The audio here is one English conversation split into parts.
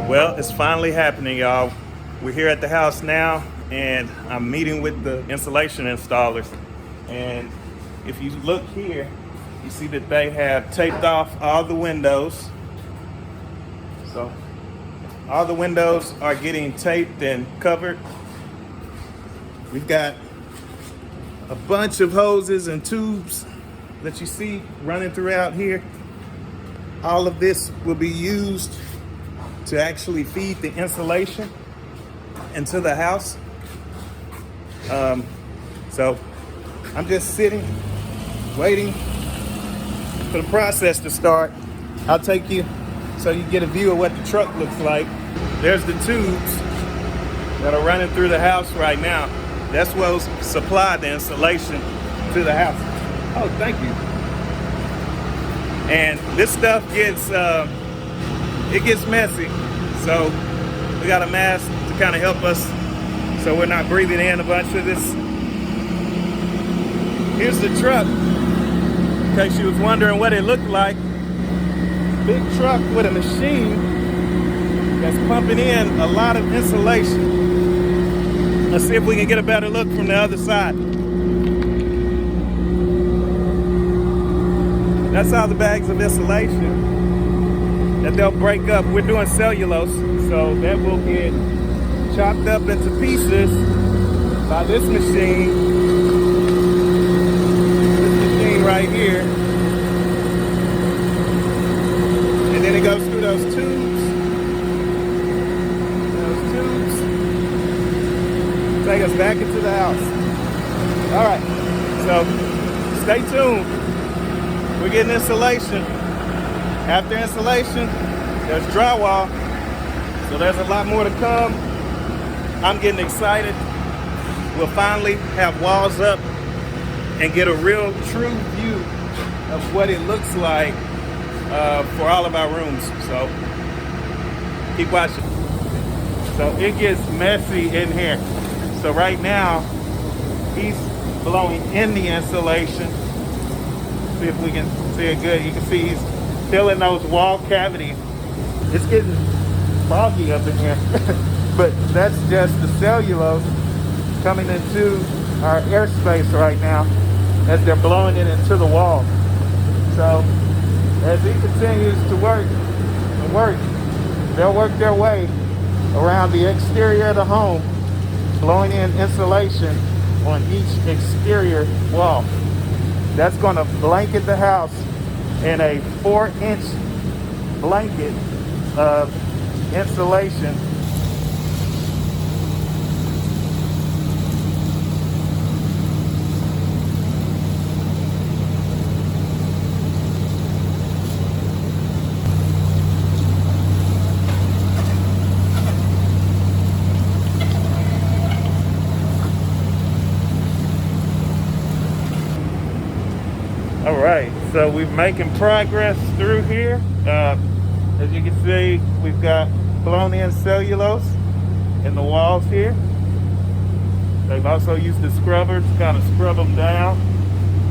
Well, it's finally happening, y'all. We're here at the house now, and I'm meeting with the insulation installers. And if you look here, you see that they have taped off all the windows. So all the windows are getting taped and covered. We've got a bunch of hoses and tubes that you see running throughout here. All of this will be used to actually feed the insulation into the house. So I'm just sitting, waiting for the process to start. I'll take you so you get a view of what the truck looks like. There's the tubes that are running through the house right now. That's what will supply the insulation to the house. Oh, thank you. And this stuff gets messy. So we got a mask to kind of help us so we're not breathing in a bunch of this. Here's the truck, in case you was wondering what it looked like. Big truck with a machine that's pumping in a lot of insulation. Let's see if we can get a better look from the other side. That's all the bags of insulation that they'll break up. We're doing cellulose, so that will get chopped up into pieces by this machine right here. And then it goes through those tubes. Those tubes take us back into the house. All right, so stay tuned. We're getting insulation. After insulation, there's drywall. So there's a lot more to come. I'm getting excited. We'll finally have walls up and get a real true view of what it looks like for all of our rooms. So keep watching. So it gets messy in here. So right now, he's blowing in the insulation. See if we can see it good. You can see he's filling those wall cavities. It's getting foggy up in here. But that's just the cellulose coming into our airspace right now as they're blowing it into the wall. So as he continues to work, they'll work their way around the exterior of the home, blowing in insulation on each exterior wall. That's going to blanket the house in a 4-inch blanket of insulation. All right, so we're making progress through here. As you can see, we've got blown in cellulose in the walls here. They've also used the scrubber to kind of scrub them down.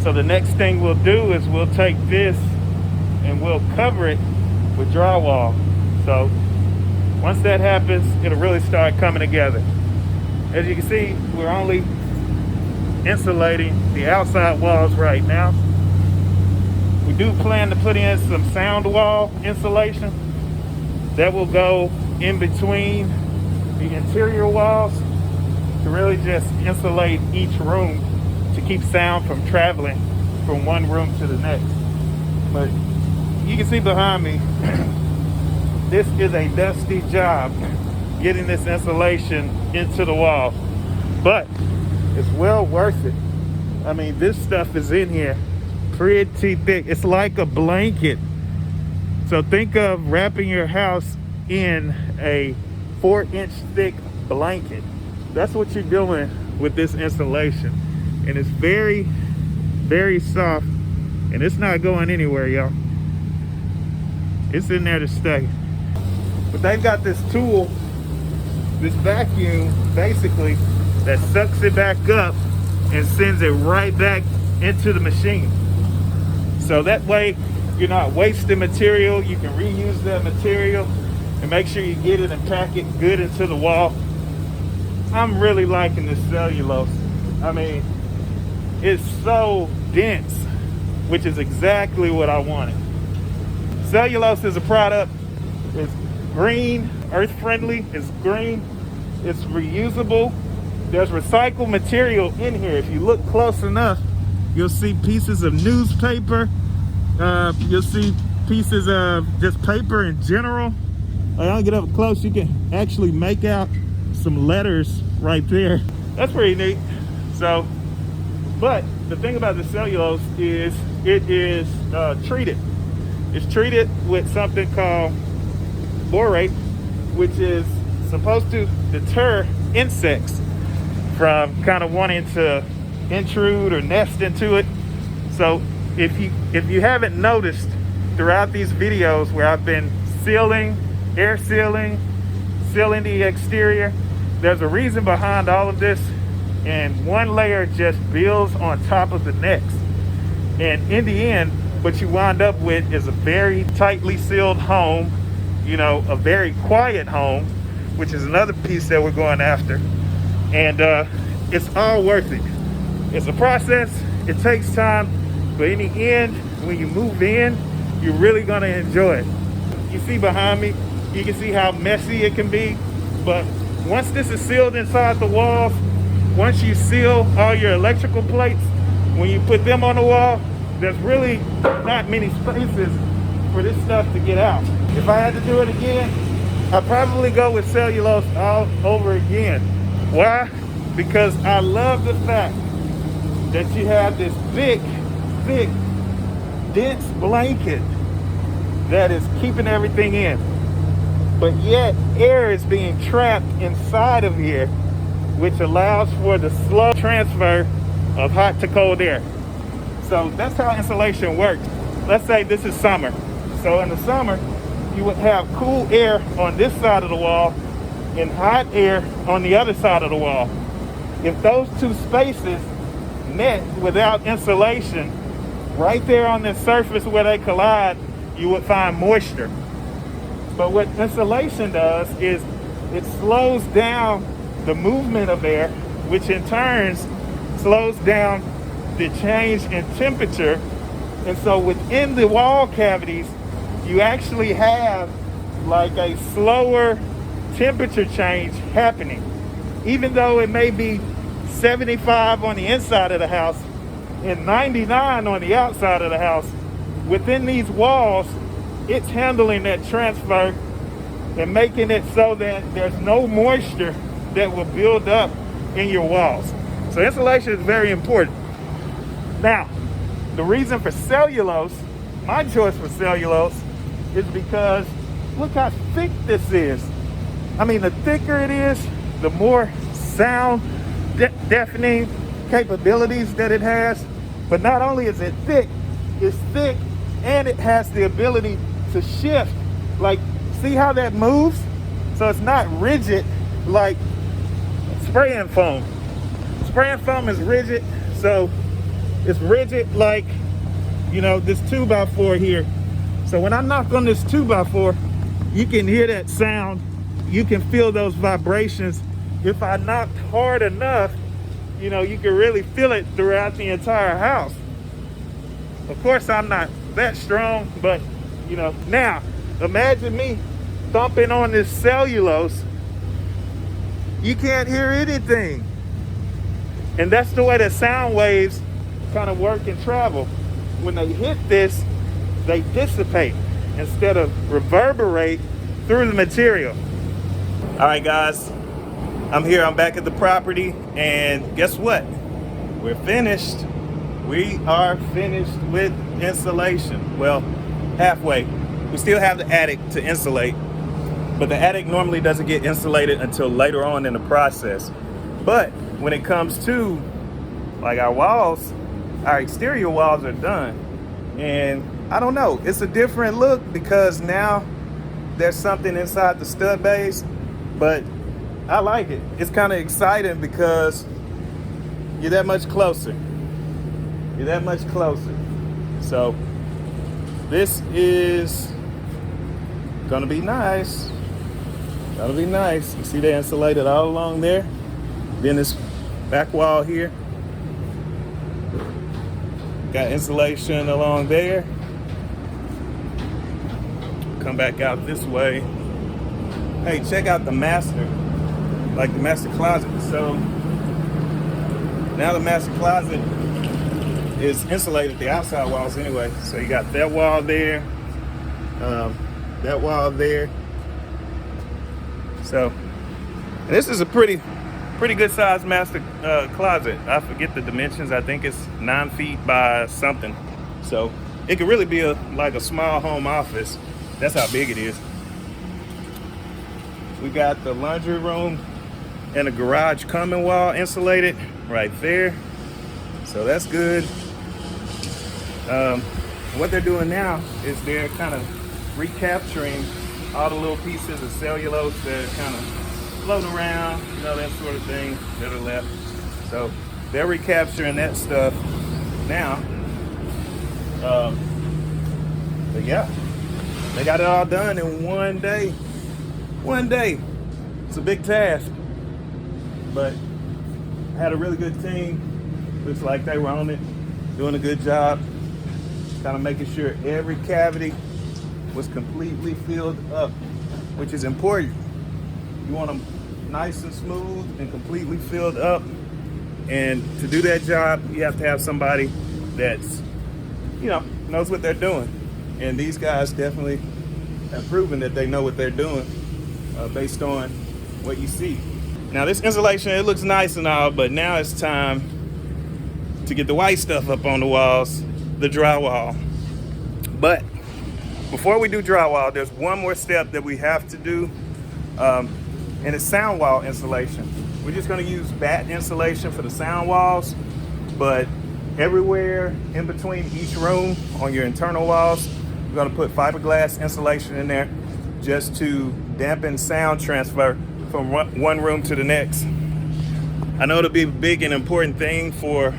So the next thing we'll do is we'll take this and we'll cover it with drywall. So once that happens, it'll really start coming together. As you can see, we're only insulating the outside walls right now. We do plan to put in some sound wall insulation that will go in between the interior walls to really just insulate each room to keep sound from traveling from one room to the next. But you can see behind me, this is a dusty job getting this insulation into the wall, but it's well worth it. I mean, this stuff is in here pretty thick. It's like a blanket. So think of wrapping your house in a 4-inch thick blanket. That's what you're doing with this insulation. And it's very, very soft, and it's not going anywhere, y'all. It's in there to stay. But they've got this tool, this vacuum, basically, that sucks it back up and sends it right back into the machine. So that way you're not wasting material. You can reuse that material and make sure you get it and pack it good into the wall. I'm really liking this cellulose. I mean, it's so dense, which is exactly what I wanted. Cellulose is a product. It's green, earth friendly, it's green, it's reusable. There's recycled material in here. If you look close enough, you'll see pieces of newspaper. You'll see pieces of just paper in general. I'll get up close, you can actually make out some letters right there. That's pretty neat. So, but the thing about the cellulose is it is treated. It's treated with something called borate, which is supposed to deter insects from kind of wanting to intrude or nest into it. So if you haven't noticed throughout these videos where I've been sealing, air sealing the exterior, there's a reason behind all of this, and one layer just builds on top of the next. And in the end, what you wind up with is a very tightly sealed home, you know, a very quiet home, which is another piece that we're going after. And it's all worth it. It's a process, it takes time, but in the end, when you move in, you're really gonna enjoy it. You see behind me, you can see how messy it can be, but once this is sealed inside the walls, once you seal all your electrical plates, when you put them on the wall, there's really not many spaces for this stuff to get out. If I had to do it again, I'd probably go with cellulose all over again. Why? Because I love the fact that you have this thick, dense blanket that is keeping everything in. But yet air is being trapped inside of here, which allows for the slow transfer of hot to cold air. So that's how insulation works. Let's say this is summer. So in the summer, you would have cool air on this side of the wall and hot air on the other side of the wall. If those two spaces met without insulation, right there on the surface where they collide, you would find moisture. But what insulation does is it slows down the movement of air, which in turn slows down the change in temperature. And so within the wall cavities, you actually have like a slower temperature change happening. Even though it may be 75 on the inside of the house and 99 on the outside of the house, within these walls, it's handling that transfer and making it so that there's no moisture that will build up in your walls. So insulation is very important. Now, the reason for cellulose, my choice for cellulose, is because look how thick this is. I mean, the thicker it is, the more sound deafening capabilities that it has. But not only is it thick, it's thick and it has the ability to shift. Like, see how that moves? So it's not rigid like spraying foam. Spraying foam is rigid, so it's rigid like, you know, this 2x4 here. So when I knock on this 2x4, you can hear that sound. You can feel those vibrations. If I knocked hard enough, you know, you can really feel it throughout the entire house. Of course, I'm not that strong, but, you know, now imagine me thumping on this cellulose. You can't hear anything. And that's the way the sound waves kind of work and travel. When they hit this, they dissipate instead of reverberate through the material. All right, guys, I'm here. I'm back at the property, and guess what? We're finished. We are finished with insulation. Well, halfway. We still have the attic to insulate, but the attic normally doesn't get insulated until later on in the process. But when it comes to like our walls, our exterior walls are done. And I don't know, it's a different look because now there's something inside the stud base, but I like it. It's kind of exciting because you're that much closer. You're that much closer. So this is gonna be nice. That'll be nice. You see they insulated all along there. Then this back wall here. Got insulation along there. Come back out this way. Hey, check out the master, like the master closet. So now the master closet is insulated, the outside walls anyway. So you got that wall there, that wall there. So, and this is a pretty good sized master closet. I forget the dimensions. I think it's 9 feet by something. So it could really be like a small home office. That's how big it is. We got the laundry room and a garage common wall insulated right there. So that's good. What they're doing now is they're kind of recapturing all the little pieces of cellulose that are kind of floating around, you know, that sort of thing that are left. So they're recapturing that stuff now. But yeah, they got it all done in one day. One day. It's a big task, but I had a really good team. Looks like they were on it, doing a good job, kind of making sure every cavity was completely filled up, which is important. You want them nice and smooth and completely filled up. And to do that job, you have to have somebody that's, you know, knows what they're doing. And these guys definitely have proven that they know what they're doing based on what you see. Now this insulation, it looks nice and all, but now it's time to get the white stuff up on the walls, the drywall. But before we do drywall, there's one more step that we have to do, and it's sound wall insulation. We're just gonna use batt insulation for the sound walls, but everywhere in between each room on your internal walls, we're gonna put fiberglass insulation in there just to dampen sound transfer from one room to the next. I know it'll be a big and important thing for,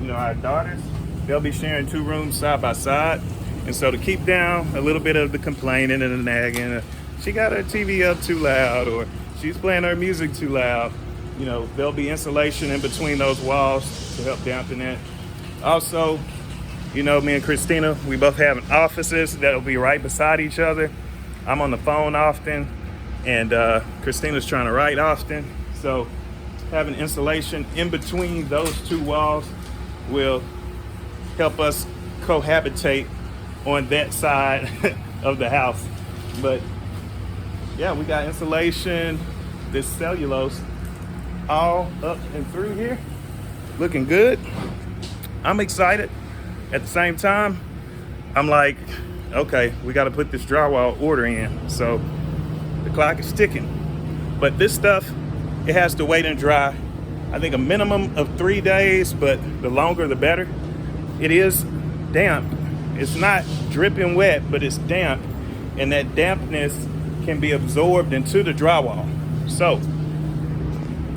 you know, our daughters. They'll be sharing 2 rooms side by side. And so to keep down a little bit of the complaining and the nagging, she got her TV up too loud or she's playing her music too loud, you know, there'll be insulation in between those walls to help dampen that. Also, you know, me and Christina, we both have offices that'll be right beside each other. I'm on the phone often, and Christina's trying to write often. So having insulation in between those 2 walls will help us cohabitate on that side of the house. But yeah, we got insulation, this cellulose, all up and through here, looking good. I'm excited. At the same time, I'm like, okay, we got to put this drywall order in. So the clock is ticking. But this stuff, it has to wait and dry. I think a minimum of 3 days, but the longer the better. It is damp. It's not dripping wet, but it's damp. And that dampness can be absorbed into the drywall. So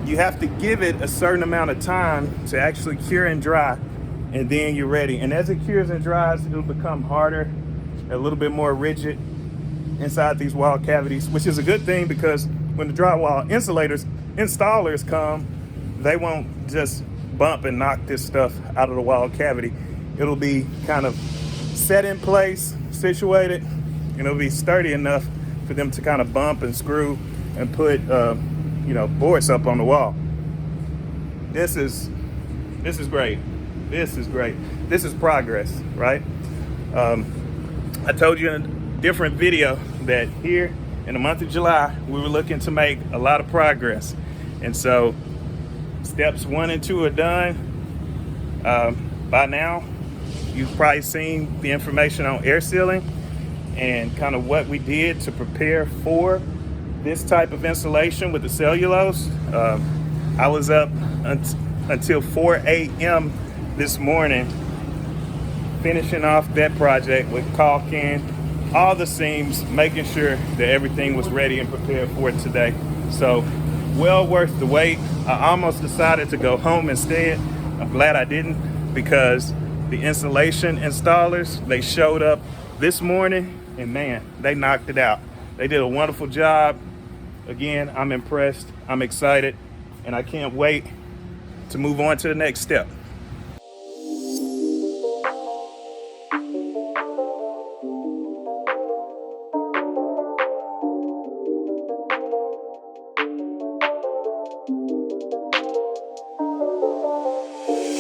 you have to give it a certain amount of time to actually cure and dry, and then you're ready. And as it cures and dries, it'll become harder, a little bit more rigid inside these wall cavities, which is a good thing because when the drywall installers come, they won't just bump and knock this stuff out of the wall cavity. It'll be kind of set in place, situated, and it'll be sturdy enough for them to kind of bump and screw and put you know, boards up on the wall. This is great. This is great. This is progress, right? I told you in a different video that here in the month of July, we were looking to make a lot of progress. And so steps 1 and 2 are done. By now, you've probably seen the information on air sealing and kind of what we did to prepare for this type of insulation with the cellulose. I was up until 4 a.m. this morning, finishing off that project with caulking all the seams, making sure that everything was ready and prepared for it today. So well worth the wait. I almost decided to go home instead. I'm glad I didn't, because the insulation installers, they showed up this morning and man, they knocked it out. They did a wonderful job. Again, I'm impressed, I'm excited, and I can't wait to move on to the next step.